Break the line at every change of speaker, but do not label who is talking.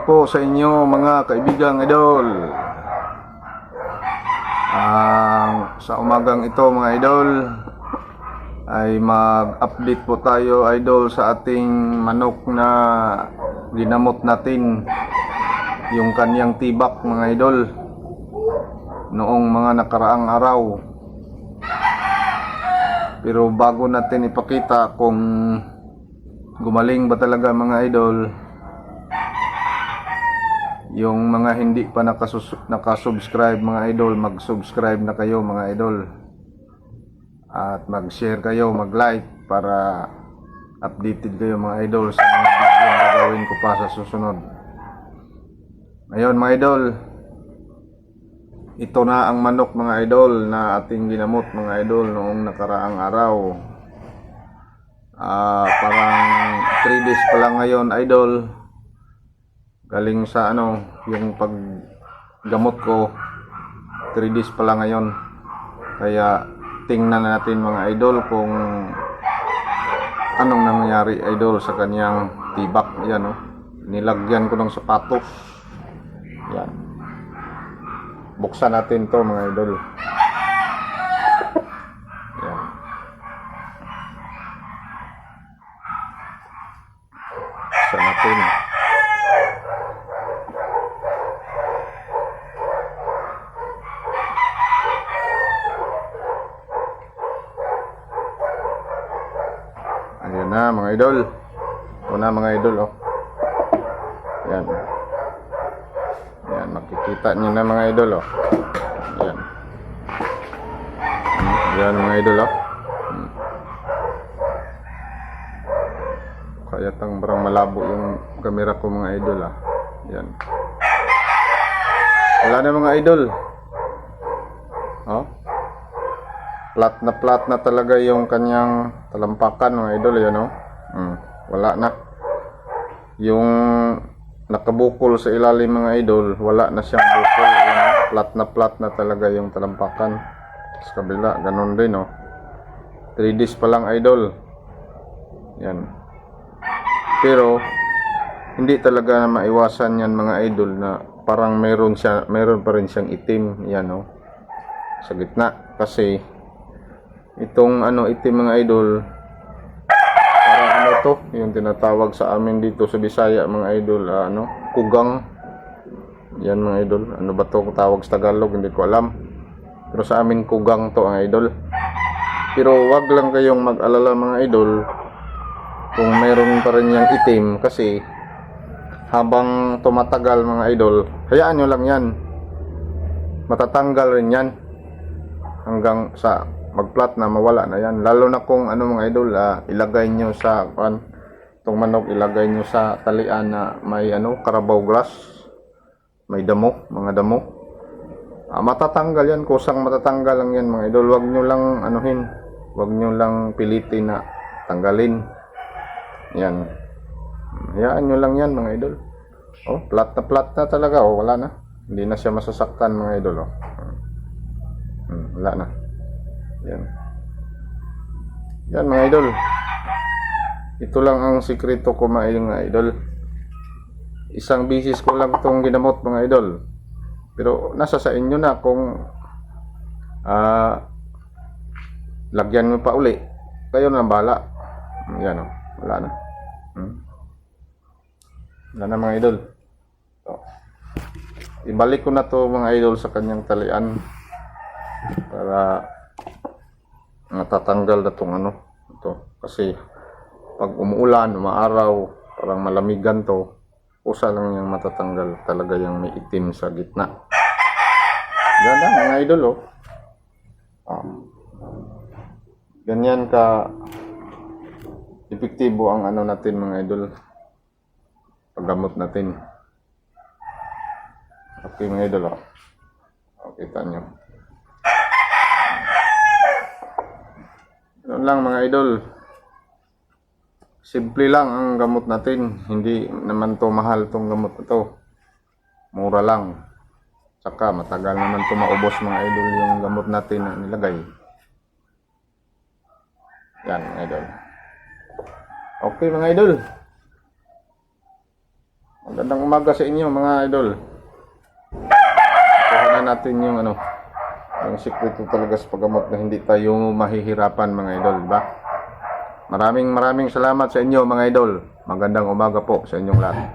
morning po sa inyo mga kaibigang idol. Sa umagang ito mga idol ay mag-update po tayo idol sa ating manok na ginamot natin yung kanyang tibak mga idol noong mga nakaraang araw. Pero bago natin ipakita kung gumaling ba talaga mga idol, yung mga hindi pa nakasubscribe mga idol, mag-subscribe na kayo mga idol. At mag-share kayo, mag-like para updated kayo mga idol sa mga video na gagawin ko pa sa susunod. Ngayon mga idol, ito na ang manok mga idol na ating ginamot mga idol noong nakaraang araw. Parang 3 days pa lang ngayon idol. Galing sa yung paggamot ko, 3 days pa lang ngayon. Kaya tingnan natin mga idol kung anong nangyari idol sa kanyang tibak. Yan nilagyan ko ng sapatos. Yan. Buksan natin to mga idol. Yan. Buksan natin. Ayan na mga idol. Ito na mga idol Ayan. Ayan, makikita nyo na mga idol Ayan. Ayan mga idol Kaya parang malabo yung camera ko mga idol Ayan. Wala na mga idol. Plat na talaga yung kanyang talampakan mga idol. Wala na yung nakabukol sa ilalim mga idol, wala na siyang bukol. Plat na talaga yung talampakan. Sa kabila ganun din 3 days pa lang idol. Yan. Pero hindi talaga na maiwasan yan mga idol na parang meron pa rin siyang itim sa gitna, kasi itong itim mga idol, parang to yung tinatawag sa amin dito sa Bisaya mga idol, kugang. Yan mga idol, ano ba to tawag sa Tagalog, hindi ko alam, pero sa amin kugang to ang idol. Pero wag lang kayong mag-alala mga idol kung meron pa rin yung itim, kasi habang tumatagal mga idol, hayaan nyo lang yan, matatanggal rin yan hanggang sa magplat na, mawala na yan. Lalo na kung mga idol, ilagay nyo sa itong manok, ilagay nyo sa talian na may Carabao grass, may damo, mga damo, matatanggal yan, kusang matatanggal lang yan mga idol. Wag nyo lang wag nyo lang pilitin na tanggalin yan. Hayaan nyo lang yan mga idol. Plat na talaga. Wala na, hindi na siya masasaktan mga idol. Wala na. Yan mga idol. Ito lang ang sikreto ko mga idol. Isang bisis ko lang itong ginamot mga idol. Pero nasa sa inyo na kung lagyan mo pa uli, kayo na bahala. Yan wala na. Wala na mga idol. Ibalik ko na to mga idol sa kanyang talian para matatanggal na tong ito, kasi pag umuulan, umaaraw, parang malamigan to, usa lang yung matatanggal talaga yung may itim sa gitna. Ganda mga idol ganyan ka epektibo ang natin mga idol, paggamot natin. Okay mga idol kita nyo. Yun lang mga idol, simple lang ang gamot natin, hindi naman to mahal tong gamot na to, mura lang, saka matagal naman to maubos mga idol yung gamot natin na nilagay. Yan mga idol. Okay mga idol, maganda Magandang umaga sa inyo mga idol. Kuha na natin yung yung sikreto talaga sa paggamot na hindi tayo mahihirapan mga idol, di ba? Maraming salamat sa inyo mga idol. Magandang umaga po sa inyong lahat.